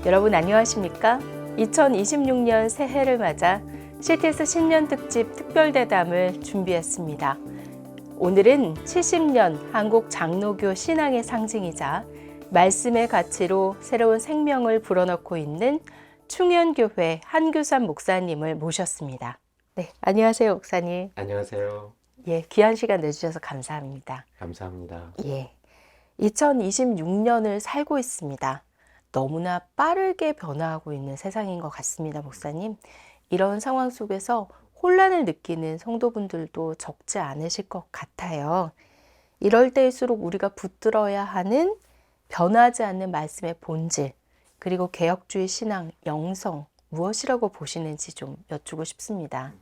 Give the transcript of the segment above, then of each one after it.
여러분 안녕하십니까? 2026년 새해를 맞아 CTS 신년 특집 특별대담을 준비했습니다. 오늘은 70년 한국 장로교 신앙의 상징이자 말씀의 가치로 새로운 생명을 불어넣고 있는 충현교회 한규삼 목사님을 모셨습니다. 네, 안녕하세요, 목사님. 안녕하세요. 예, 귀한 시간 내주셔서 감사합니다. 감사합니다. 예, 2026년을 살고 있습니다. 너무나 빠르게 변화하고 있는 세상인 것 같습니다, 목사님. 이런 상황 속에서 혼란을 느끼는 성도분들도 적지 않으실 것 같아요. 이럴 때일수록 우리가 붙들어야 하는 변하지 않는 말씀의 본질, 그리고 개혁주의 신앙, 영성, 무엇이라고 보시는지 좀 여쭈고 싶습니다.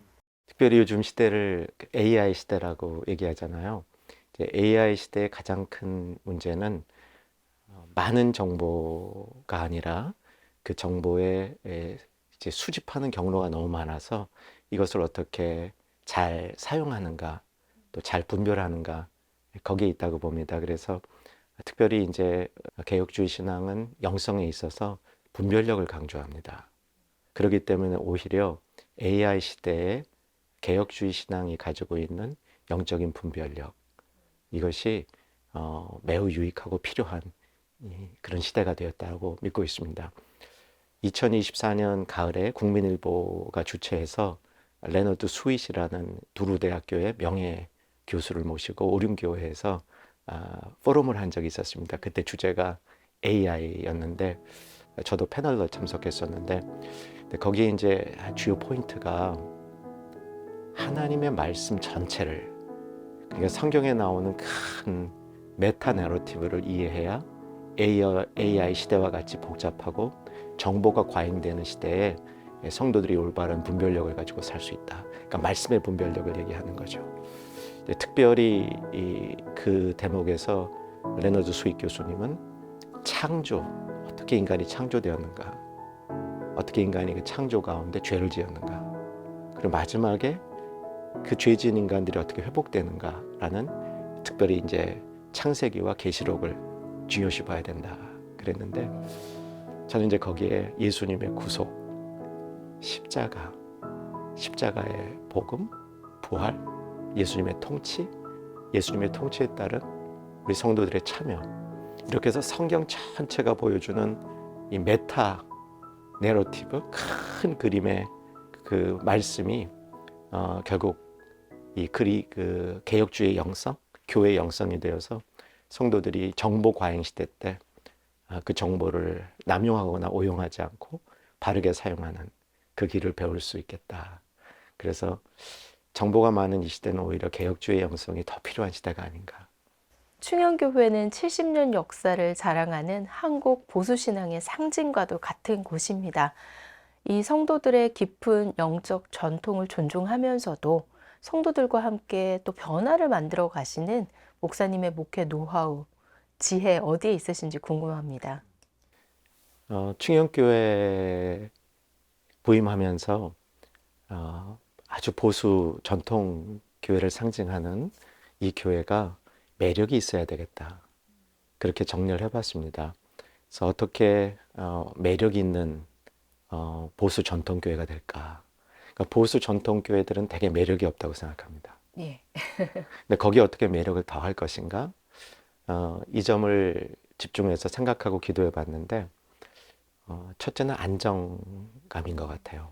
특별히 요즘 시대를 AI 시대라고 얘기하잖아요. 이제 AI 시대의 가장 큰 문제는 많은 정보가 아니라 그 정보에 이제 수집하는 경로가 너무 많아서 이것을 어떻게 잘 사용하는가, 또 잘 분별하는가, 거기에 있다고 봅니다. 그래서 특별히 이제 개혁주의 신앙은 영성에 있어서 분별력을 강조합니다. 그렇기 때문에 오히려 AI 시대에 개혁주의 신앙이 가지고 있는 영적인 분별력, 이것이 매우 유익하고 필요한 그런 시대가 되었다고 믿고 있습니다. 2024년 가을에 국민일보가 주최해서 레너드 스윗이라는 두루대학교의 명예 교수를 모시고 오륜교회에서 포럼을 한 적이 있었습니다. 그때 주제가 AI였는데 저도 패널로 참석했었는데 거기에 이제 주요 포인트가 하나님의 말씀 전체를, 그러니까 성경에 나오는 큰 메타 내러티브를 이해해야 AI 시대와 같이 복잡하고 정보가 과잉되는 시대에 성도들이 올바른 분별력을 가지고 살 수 있다. 그러니까 말씀의 분별력을 얘기하는 거죠. 특별히 그 대목에서 레너드 스윗 교수님은 창조, 어떻게 인간이 창조되었는가, 어떻게 인간이 그 창조 가운데 죄를 지었는가, 그리고 마지막에 그 죄진 인간들이 어떻게 회복되는가라는, 특별히 이제 창세기와 계시록을 중요시 봐야 된다 그랬는데, 저는 이제 거기에 예수님의 구속, 십자가의 복음, 부활, 예수님의 통치, 예수님의 통치에 따른 우리 성도들의 참여, 이렇게 해서 성경 전체가 보여주는 이 메타 내러티브, 큰 그림의 그 말씀이 결국 이 그 개혁주의 영성, 교회의 영성이 되어서 성도들이 정보 과잉 시대 때 그 정보를 남용하거나 오용하지 않고 바르게 사용하는 그 길을 배울 수 있겠다. 그래서 정보가 많은 이 시대는 오히려 개혁주의 영성이 더 필요한 시대가 아닌가. 충현교회는 70년 역사를 자랑하는 한국 보수신앙의 상징과도 같은 곳입니다. 이 성도들의 깊은 영적 전통을 존중하면서도 성도들과 함께 또 변화를 만들어 가시는 목사님의 목회 노하우, 지혜 어디에 있으신지 궁금합니다. 충현교회 부임하면서 아주 보수 전통 교회를 상징하는 이 교회가 매력이 있어야 되겠다, 그렇게 정리를 해봤습니다. 그래서 어떻게 매력 있는 보수 전통 교회가 될까? 그러니까 보수 전통 교회들은 되게 매력이 없다고 생각합니다. 예. 근데 거기에 어떻게 매력을 더할 것인가? 이 점을 집중해서 생각하고 기도해 봤는데, 첫째는 안정감인 것 같아요.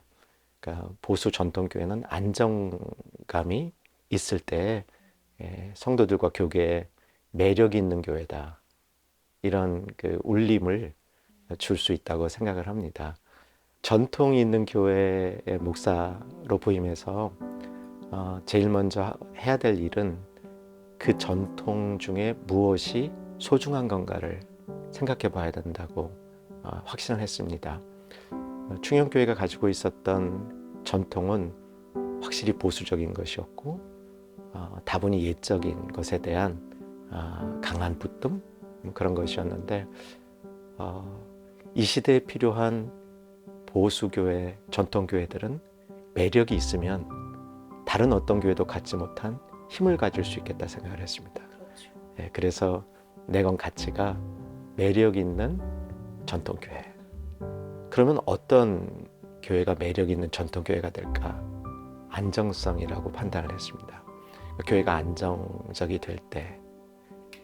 그러니까 보수 전통 교회는 안정감이 있을 때 성도들과 교계에 매력 있는 교회다, 이런 그 울림을 줄 수 있다고 생각을 합니다. 전통이 있는 교회의 목사로 부임해서 제일 먼저 해야 될 일은 그 전통 중에 무엇이 소중한 건가를 생각해 봐야 된다고 확신을 했습니다. 충현교회가 가지고 있었던 전통은 확실히 보수적인 것이었고, 다분히 옛적인 것에 대한 강한 붙듦, 그런 것이었는데, 이 시대에 필요한 보수교회, 전통교회들은 매력이 있으면 다른 어떤 교회도 갖지 못한 힘을 가질 수 있겠다 생각을 했습니다. 그렇죠. 그래서 내건 가치가 매력 있는 전통교회, 그러면 어떤 교회가 매력 있는 전통 교회가 될까? 안정성이라고 판단을 했습니다. 교회가 안정적이 될 때,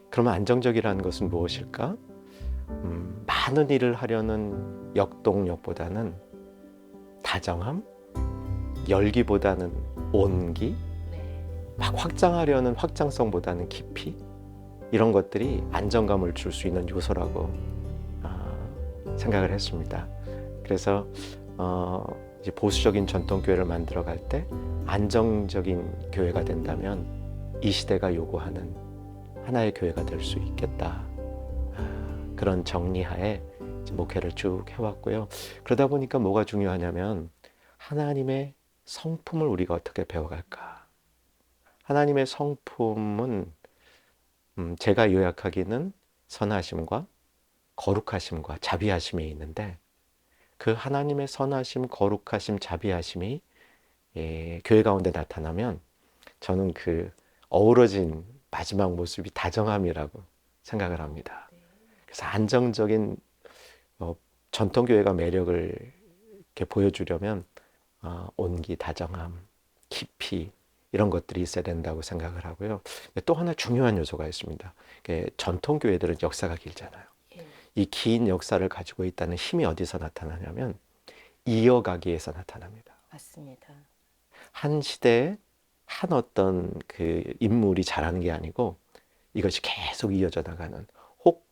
그러면 안정적이라는 것은 무엇일까? 많은 일을 하려는 역동력보다는 다정함, 열기보다는 온기, 막 확장하려는 확장성보다는 깊이, 이런 것들이 안정감을 줄 수 있는 요소라고 생각을 했습니다. 그래서 이제 보수적인 전통교회를 만들어갈 때 안정적인 교회가 된다면 이 시대가 요구하는 하나의 교회가 될 수 있겠다. 그런 정리하에 목회를 쭉 해왔고요. 그러다 보니까 뭐가 중요하냐면 하나님의 성품을 우리가 어떻게 배워갈까. 하나님의 성품은 제가 요약하기는 선하심과 거룩하심과 자비하심이 있는데, 그 하나님의 선하심, 거룩하심, 자비하심이 교회 가운데 나타나면 저는 그 어우러진 마지막 모습이 다정함이라고 생각을 합니다. 그래서 안정적인 전통교회가 매력을 이렇게 보여주려면 온기, 다정함, 깊이, 이런 것들이 있어야 된다고 생각을 하고요. 또 하나 중요한 요소가 있습니다. 전통교회들은 역사가 길잖아요. 이 긴 역사를 가지고 있다는 힘이 어디서 나타나냐면 이어가기에서 나타납니다. 맞습니다. 한 시대에 한 어떤 그 인물이 잘하는 게 아니고 이것이 계속 이어져 나가는, 혹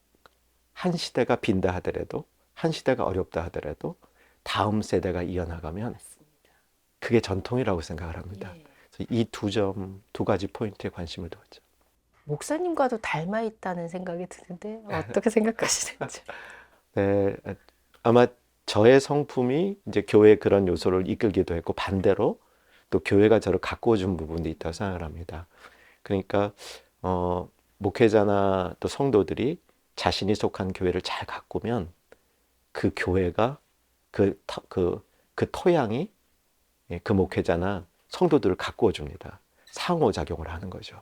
한 시대가 빈다 하더라도, 한 시대가 어렵다 하더라도 다음 세대가 이어나가면 맞습니다. 그게 전통이라고 생각을 합니다. 예. 이 두 가지 포인트에 관심을 두었죠. 목사님과도 닮아 있다는 생각이 드는데 어떻게 생각하시는지. 네, 아마 저의 성품이 이제 교회의 그런 요소를 이끌기도 했고, 반대로 또 교회가 저를 가꾸어준 부분도 있다고 생각을 합니다. 그러니까 목회자나 또 성도들이 자신이 속한 교회를 잘 가꾸면 그 교회가 그 토양이 그 목회자나 성도들을 가꾸어 줍니다. 상호작용을 하는 거죠.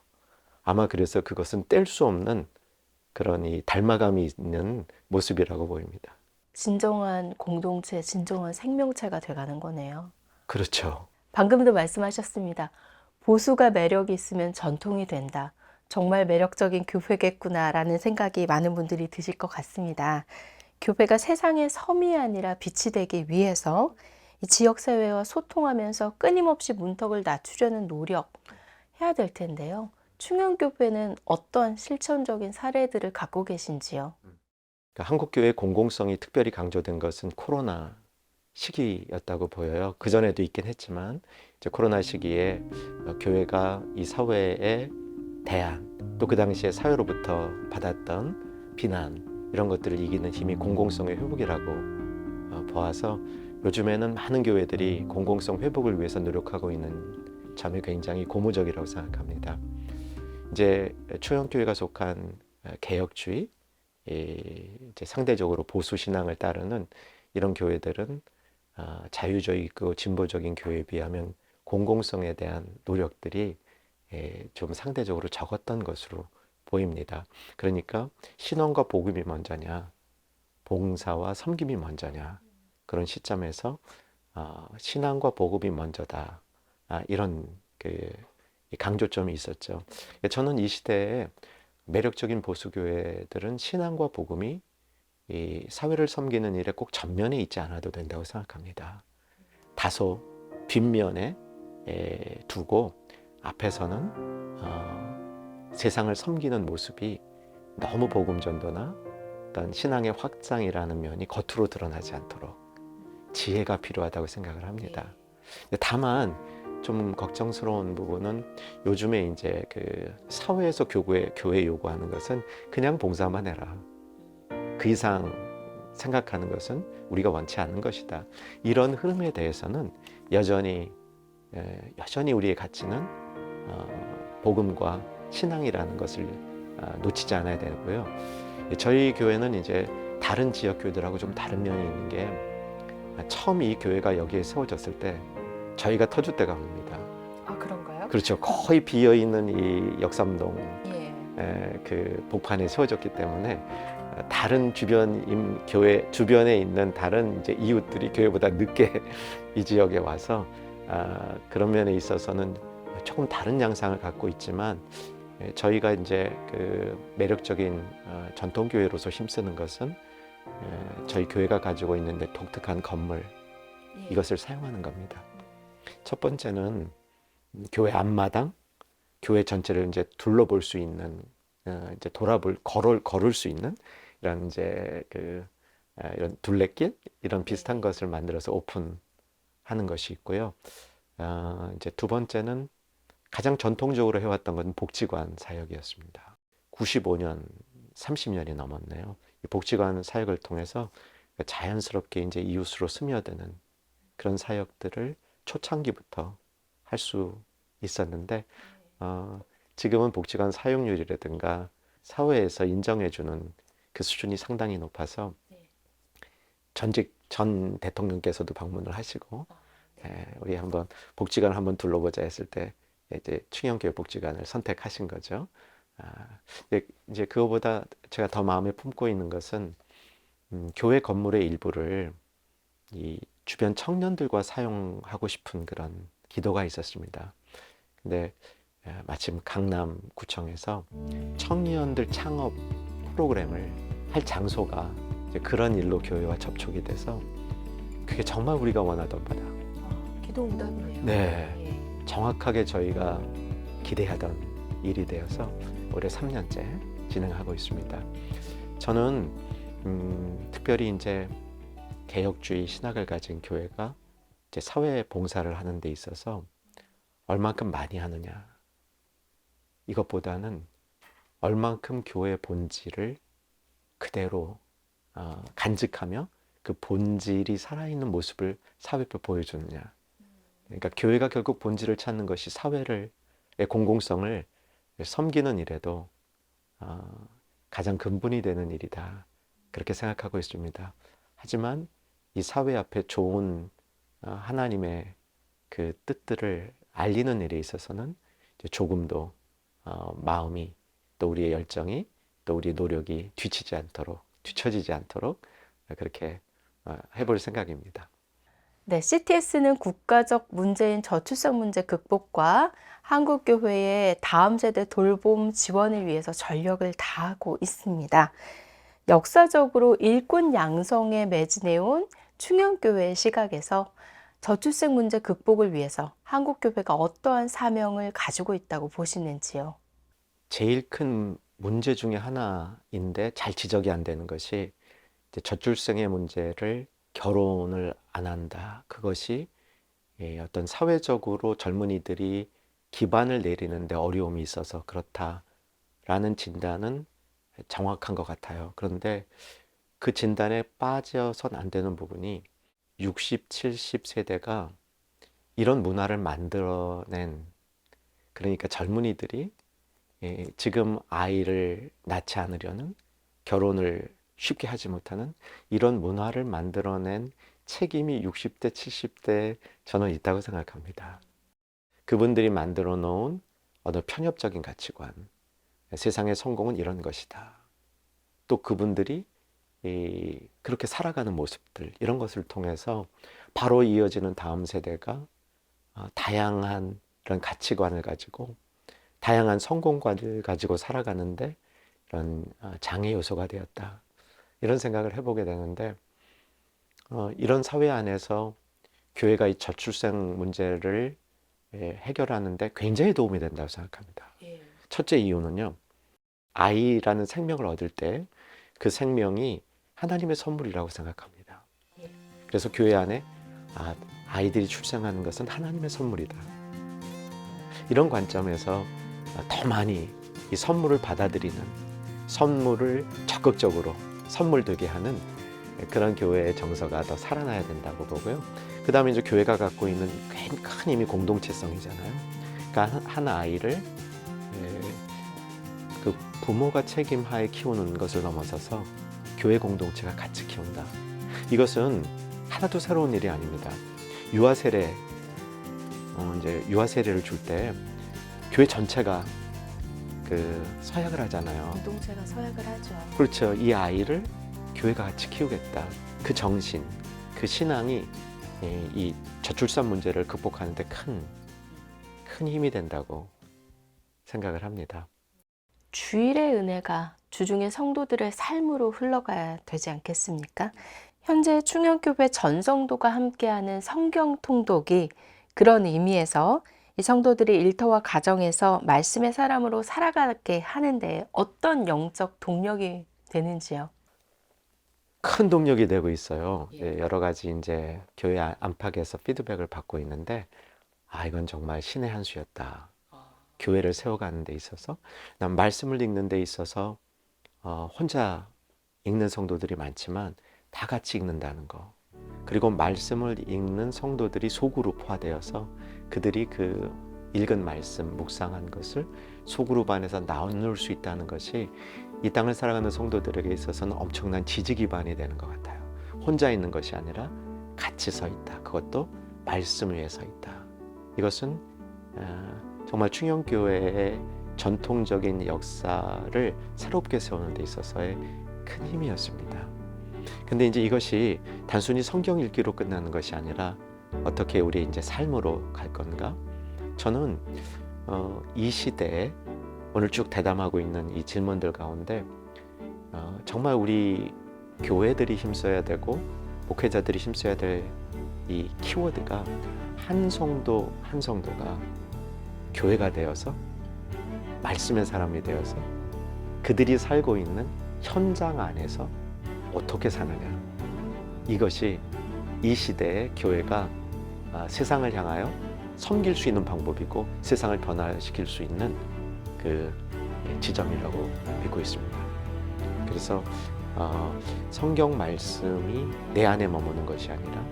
아마 그래서 그것은 뗄 수 없는 그런 이 닮아감이 있는 모습이라고 보입니다. 진정한 공동체, 진정한 생명체가 돼가는 거네요. 그렇죠. 방금도 말씀하셨습니다. 보수가 매력이 있으면 전통이 된다. 정말 매력적인 교회겠구나라는 생각이 많은 분들이 드실 것 같습니다. 교회가 세상의 섬이 아니라 빛이 되기 위해서 이 지역사회와 소통하면서 끊임없이 문턱을 낮추려는 노력 해야 될 텐데요. 충영교회는 어떤 실천적인 사례들을 갖고 계신지요? 그러니까 한국교회의 공공성이 특별히 강조된 것은 코로나 시기였다고 보여요. 그전에도 있긴 했지만 이제 코로나 시기에 교회가 이 사회의 대안, 또 그 당시에 사회로부터 받았던 비난, 이런 것들을 이기는 힘이 공공성의 회복이라고 보아서 요즘에는 많은 교회들이 공공성 회복을 위해서 노력하고 있는 점이 굉장히 고무적이라고 생각합니다. 이제 충영교회가 속한 개혁주의, 이제 상대적으로 보수 신앙을 따르는 이런 교회들은 자유적이고 진보적인 교회에 비하면 공공성에 대한 노력들이 좀 상대적으로 적었던 것으로 보입니다. 그러니까 신앙과 복음이 먼저냐, 봉사와 섬김이 먼저냐, 그런 시점에서 신앙과 복음이 먼저다, 이런 그 강조점이 있었죠. 저는 이 시대에 매력적인 보수교회들은 신앙과 복음이 이 사회를 섬기는 일에 꼭 전면에 있지 않아도 된다고 생각합니다. 다소 뒷면에 두고 앞에서는 세상을 섬기는 모습이 너무 복음 전도나 어떤 신앙의 확장이라는 면이 겉으로 드러나지 않도록 지혜가 필요하다고 생각을 합니다. 다만 좀 걱정스러운 부분은 요즘에 이제 그 사회에서 교회 요구하는 것은 그냥 봉사만 해라, 그 이상 생각하는 것은 우리가 원치 않는 것이다. 이런 흐름에 대해서는 여전히 우리의 가치는 복음과 신앙이라는 것을 놓치지 않아야 되고요. 저희 교회는 이제 다른 지역 교회들하고 좀 다른 면이 있는 게, 처음 이 교회가 여기에 세워졌을 때 저희가 터줏대가 옵니다. 아, 그런가요? 그렇죠. 거의 비어 있는 이 역삼동 예. 그 복판에 세워졌기 때문에 다른 교회 주변에 있는 다른 이제 이웃들이 교회보다 늦게 이 지역에 와서 그런 면에 있어서는 조금 다른 양상을 갖고 있지만 저희가 이제 그 매력적인 전통 교회로서 힘쓰는 것은 저희 교회가 가지고 있는 독특한 건물 이것을 사용하는 겁니다. 첫 번째는 교회 앞마당, 교회 전체를 이제 둘러볼 수 있는 이제 걸을 수 있는 이런 이제 이런 둘레길 이런 비슷한 것을 만들어서 오픈하는 것이 있고요. 이제 두 번째는 가장 전통적으로 해왔던 건 복지관 사역이었습니다. 95년, 30년이 넘었네요. 이 복지관 사역을 통해서 자연스럽게 이제 이웃으로 스며드는 그런 사역들을 초창기부터 할 수 있었는데 지금은 복지관 사용률이라든가 사회에서 인정해주는 그 수준이 상당히 높아서 전 대통령께서도 방문을 하시고 우리 한번 복지관을 한번 둘러보자 했을 때 이제 충영교회 복지관을 선택하신 거죠. 이제 그거보다 제가 더 마음에 품고 있는 것은 교회 건물의 일부를 이 주변 청년들과 사용하고 싶은 그런 기도가 있었습니다. 근데 마침 강남구청에서 청년들 창업 프로그램을 할 장소가 이제 그런 일로 교회와 접촉이 돼서 그게 정말 우리가 원하던 바다. 기도 응답이네요. 네, 정확하게 저희가 기대하던 일이 되어서 올해 3년째 진행하고 있습니다. 저는 특별히 이제 개혁주의 신학을 가진 교회가 이제 사회 봉사를 하는 데 있어서 얼만큼 많이 하느냐 이것보다는 얼만큼 교회 본질을 그대로 간직하며 그 본질이 살아있는 모습을 사회에 보여주느냐. 그러니까 교회가 결국 본질을 찾는 것이 사회의 공공성을 섬기는 일에도 가장 근본이 되는 일이다. 그렇게 생각하고 있습니다. 하지만 이 사회 앞에 좋은 하나님의 그 뜻들을 알리는 일에 있어서는 이제 조금도 마음이 또 우리의 열정이 또 우리의 노력이 뒤처지지 않도록 그렇게 해볼 생각입니다. 네, CTS는 국가적 문제인 저출산 문제 극복과 한국교회의 다음 세대 돌봄 지원을 위해서 전력을 다하고 있습니다. 역사적으로 일꾼 양성에 매진해온 충영교회의 시각에서 저출생 문제 극복을 위해서 한국교회가 어떠한 사명을 가지고 있다고 보시는지요? 제일 큰 문제 중에 하나인데 잘 지적이 안 되는 것이 이제 저출생의 문제를 결혼을 안 한다. 그것이 어떤 사회적으로 젊은이들이 기반을 내리는데 어려움이 있어서 그렇다라는 진단은 정확한 것 같아요. 그런데 그 진단에 빠져선 안 되는 부분이 60, 70세대가 이런 문화를 만들어낸 그러니까 젊은이들이 지금 아이를 낳지 않으려는 결혼을 쉽게 하지 못하는 이런 문화를 만들어낸 책임이 60대, 70대에 저는 있다고 생각합니다. 그분들이 만들어 놓은 어느 편협적인 가치관, 세상의 성공은 이런 것이다. 또 그분들이 그렇게 살아가는 모습들, 이런 것을 통해서 바로 이어지는 다음 세대가 다양한 이런 가치관을 가지고 다양한 성공관을 가지고 살아가는데 이런 장애 요소가 되었다. 이런 생각을 해보게 되는데 이런 사회 안에서 교회가 이 저출생 문제를 해결하는데 굉장히 도움이 된다고 생각합니다. 첫째 이유는요. 아이라는 생명을 얻을 때 그 생명이 하나님의 선물이라고 생각합니다. 그래서 교회 안에 아이들이 출생하는 것은 하나님의 선물이다. 이런 관점에서 더 많이 이 선물을 받아들이는 선물을 적극적으로 선물 되게 하는 그런 교회의 정서가 더 살아나야 된다고 보고요. 그 다음에 이제 교회가 갖고 있는 큰 힘이 공동체성이잖아요. 그러니까 한 아이를 그 부모가 책임하에 키우는 것을 넘어서서 교회 공동체가 같이 키운다. 이것은 하나도 새로운 일이 아닙니다. 유아 세례, 이제 유아 세례를 줄 때 교회 전체가 서약을 하잖아요. 공동체가 서약을 하죠. 그렇죠. 이 아이를 교회가 같이 키우겠다. 그 정신, 그 신앙이 이 저출산 문제를 극복하는 데 큰 힘이 된다고 생각을 합니다. 주일의 은혜가 주중의 성도들의 삶으로 흘러가야 되지 않겠습니까? 현재 충영교회 전 성도가 함께하는 성경 통독이 그런 의미에서 이 성도들이 일터와 가정에서 말씀의 사람으로 살아가게 하는데 어떤 영적 동력이 되는지요? 큰 동력이 되고 있어요. 예. 여러 가지 이제 교회 안팎에서 피드백을 받고 있는데, 이건 정말 신의 한 수였다. 교회를 세워가는 데 있어서, 난 말씀을 읽는 데 있어서 혼자 읽는 성도들이 많지만 다 같이 읽는다는 거. 그리고 말씀을 읽는 성도들이 소그룹화되어서 그들이 그 읽은 말씀, 묵상한 것을 소그룹 안에서 나눌 수 있다는 것이 이 땅을 살아가는 성도들에게 있어서는 엄청난 지지 기반이 되는 것 같아요. 혼자 있는 것이 아니라 같이 서 있다. 그것도 말씀 위에 서 있다. 이것은 정말 충영교회의 전통적인 역사를 새롭게 세우는 데 있어서의 큰 힘이었습니다. 근데 이제 이것이 단순히 성경 읽기로 끝나는 것이 아니라 어떻게 우리 이제 삶으로 갈 건가? 저는 이 시대에 오늘 쭉 대담하고 있는 이 질문들 가운데 정말 우리 교회들이 힘써야 되고 목회자들이 힘써야 될 이 키워드가 한 성도 한 성도가 교회가 되어서 말씀의 사람이 되어서 그들이 살고 있는 현장 안에서 어떻게 사느냐. 이것이 이 시대의 교회가 세상을 향하여 섬길 수 있는 방법이고 세상을 변화시킬 수 있는 그 지점이라고 믿고 있습니다. 그래서 성경 말씀이 내 안에 머무는 것이 아니라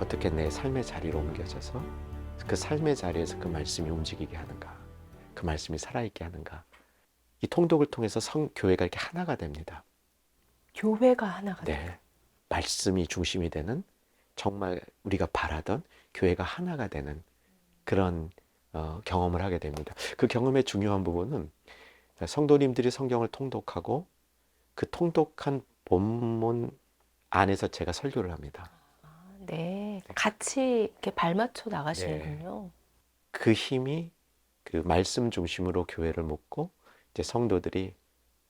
어떻게 내 삶의 자리로 옮겨져서 그 삶의 자리에서 그 말씀이 움직이게 하는가, 그 말씀이 살아있게 하는가. 이 통독을 통해서 교회가 이렇게 하나가 됩니다. 교회가 하나가 돼요. 네, 말씀이 중심이 되는 정말 우리가 바라던 교회가 하나가 되는 그런 경험을 하게 됩니다. 그 경험의 중요한 부분은 성도님들이 성경을 통독하고 그 통독한 본문 안에서 제가 설교를 합니다. 네, 같이 이렇게 발맞춰 나가시는군요. 그 힘이 그 말씀 중심으로 교회를 묶고 이제 성도들이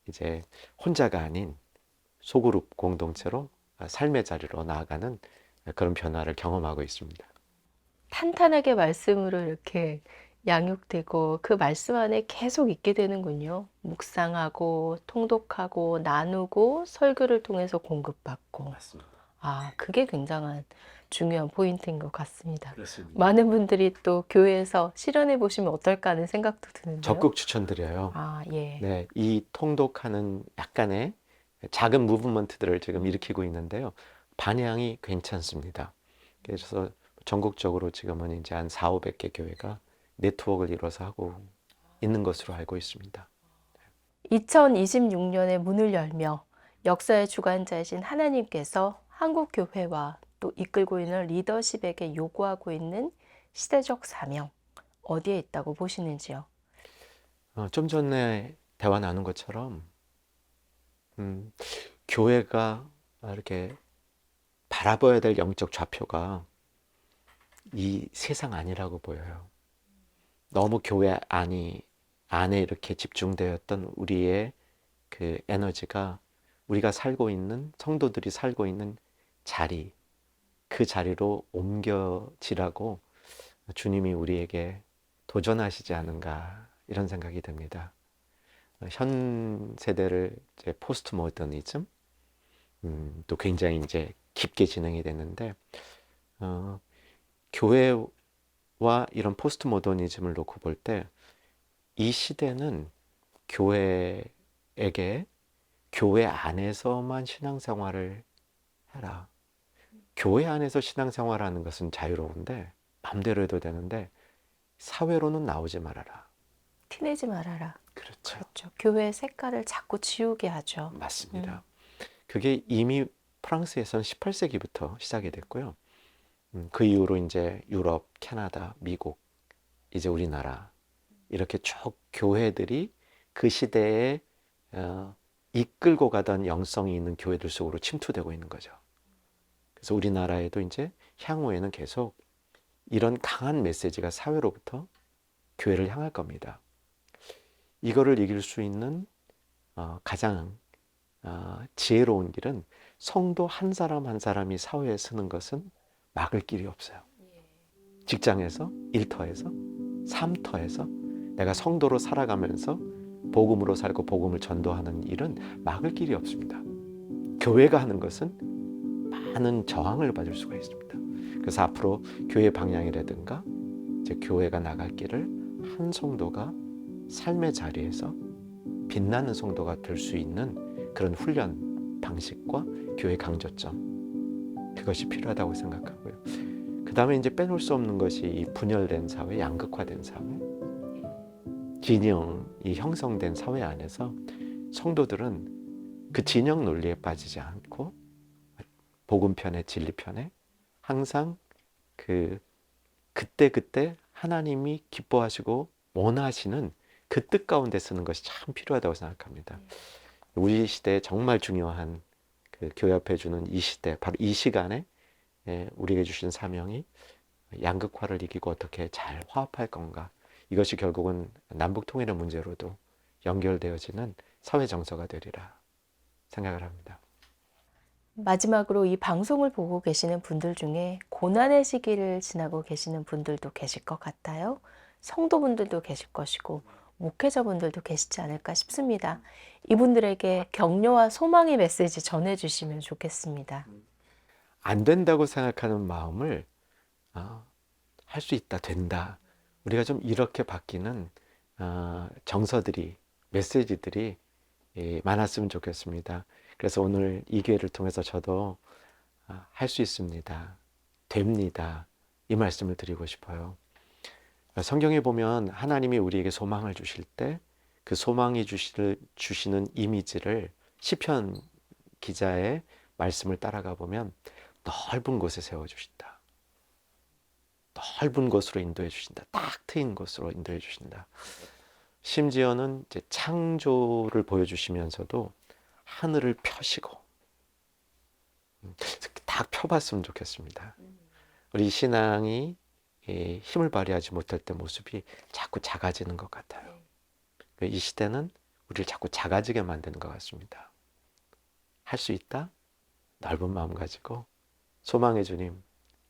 이제 혼자가 아닌 소그룹 공동체로 삶의 자리로 나아가는 그런 변화를 경험하고 있습니다. 탄탄하게 말씀으로 이렇게 양육되고 그 말씀 안에 계속 있게 되는군요. 묵상하고 통독하고 나누고 설교를 통해서 공급받고. 맞습니다. 그게 굉장한 중요한 포인트인 것 같습니다. 그렇습니다. 많은 분들이 또 교회에서 실현해 보시면 어떨까 하는 생각도 드는데요. 적극 추천드려요. 예. 네, 이 통독하는 약간의 작은 무브먼트들을 지금 일으키고 있는데요. 반향이 괜찮습니다. 그래서 전국적으로 지금은 이제 한 400~500개 교회가 네트워크를 이뤄서 하고 있는 것으로 알고 있습니다. 2026년에 문을 열며 역사의 주관자이신 하나님께서 한국 교회와 또 이끌고 있는 리더십에게 요구하고 있는 시대적 사명 어디에 있다고 보시는지요? 좀 전에 대화 나눈 것처럼 교회가 이렇게 바라봐야 될 영적 좌표가 이 세상 아니라고 보여요. 너무 교회 안에 이렇게 집중되었던 우리의 그 에너지가 우리가 살고 있는 성도들이 살고 있는 자리, 그 자리로 옮겨지라고 주님이 우리에게 도전하시지 않은가 이런 생각이 듭니다. 현 세대를 이제 포스트 모더니즘 또 굉장히 이제 깊게 진행이 됐는데 교회와 이런 포스트 모더니즘을 놓고 볼 때 이 시대는 교회에게 교회 안에서만 신앙생활을 해라. 교회 안에서 신앙생활하는 것은 자유로운데 마음대로 해도 되는데 사회로는 나오지 말아라. 티내지 말아라. 그렇죠. 그렇죠. 교회의 색깔을 자꾸 지우게 하죠. 맞습니다. 그게 이미 프랑스에서는 18세기부터 시작이 됐고요. 그 이후로 이제 유럽, 캐나다, 미국, 이제 우리나라 이렇게 쭉 교회들이 그 시대에 이끌고 가던 영성이 있는 교회들 속으로 침투되고 있는 거죠. 그래서 우리나라에도 이제 향후에는 계속 이런 강한 메시지가 사회로부터 교회를 향할 겁니다. 이거를 이길 수 있는 가장 지혜로운 길은 성도 한 사람 한 사람이 사회에 서는 것은 막을 길이 없어요. 직장에서, 일터에서, 삶터에서 내가 성도로 살아가면서 복음으로 살고 복음을 전도하는 일은 막을 길이 없습니다. 교회가 하는 것은 많은 저항을 받을 수가 있습니다. 그래서 앞으로 교회 방향이라든가 이제 교회가 나갈 길을 한 성도가 삶의 자리에서 빛나는 성도가 될 수 있는 그런 훈련 방식과 교회 강조점, 그것이 필요하다고 생각하고요. 그 다음에 이제 빼놓을 수 없는 것이 이 분열된 사회, 양극화된 사회, 진영이 형성된 사회 안에서 성도들은 그 진영 논리에 빠지지 않고 복음편에, 진리편에 항상 그때 하나님이 기뻐하시고 원하시는 그 뜻 가운데 쓰는 것이 참 필요하다고 생각합니다. 우리 시대에 정말 중요한 그 교회 앞에 주는 이 시대, 바로 이 시간에 우리에게 주신 사명이 양극화를 이기고 어떻게 잘 화합할 건가. 이것이 결국은 남북 통일의 문제로도 연결되어지는 사회 정서가 되리라 생각을 합니다. 마지막으로 이 방송을 보고 계시는 분들 중에 고난의 시기를 지나고 계시는 분들도 계실 것 같아요. 성도분들도 계실 것이고 목회자분들도 계시지 않을까 싶습니다. 이분들에게 격려와 소망의 메시지 전해주시면 좋겠습니다. 안 된다고 생각하는 마음을 할 수 있다, 된다. 우리가 좀 이렇게 바뀌는 정서들이, 메시지들이 많았으면 좋겠습니다. 그래서 오늘 이 기회를 통해서 저도 할 수 있습니다, 됩니다, 이 말씀을 드리고 싶어요. 성경에 보면 하나님이 우리에게 소망을 주실 때 그 소망이 주시는 이미지를 시편 기자의 말씀을 따라가 보면 넓은 곳에 세워주신다. 넓은 곳으로 인도해 주신다. 딱 트인 곳으로 인도해 주신다. 심지어는 이제 창조를 보여주시면서도 하늘을 펴시고 딱 펴봤으면 좋겠습니다. 우리 신앙이 힘을 발휘하지 못할 때 모습이 자꾸 작아지는 것 같아요. 이 시대는 우리를 자꾸 작아지게 만드는 것 같습니다. 할 수 있다? 넓은 마음 가지고 소망의 주님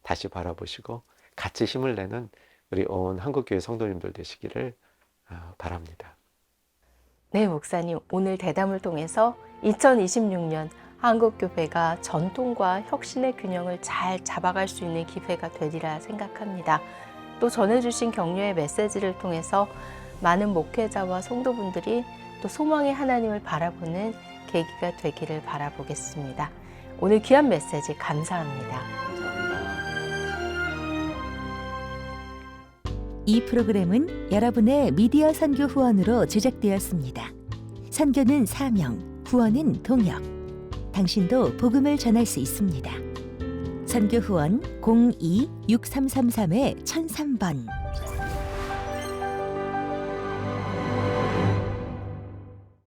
다시 바라보시고 같이 힘을 내는 우리 온 한국교회 성도님들 되시기를 바랍니다. 네, 목사님, 오늘 대담을 통해서 2026년 한국교회가 전통과 혁신의 균형을 잘 잡아갈 수 있는 기회가 되리라 생각합니다. 또 전해주신 격려의 메시지를 통해서 많은 목회자와 성도분들이 또 소망의 하나님을 바라보는 계기가 되기를 바라보겠습니다. 오늘 귀한 메시지 감사합니다. 이 프로그램은 여러분의 미디어 선교 후원으로 제작되었습니다. 선교는 사명, 후원은 동역. 당신도 복음을 전할 수 있습니다. 선교 후원 02-6333-1003번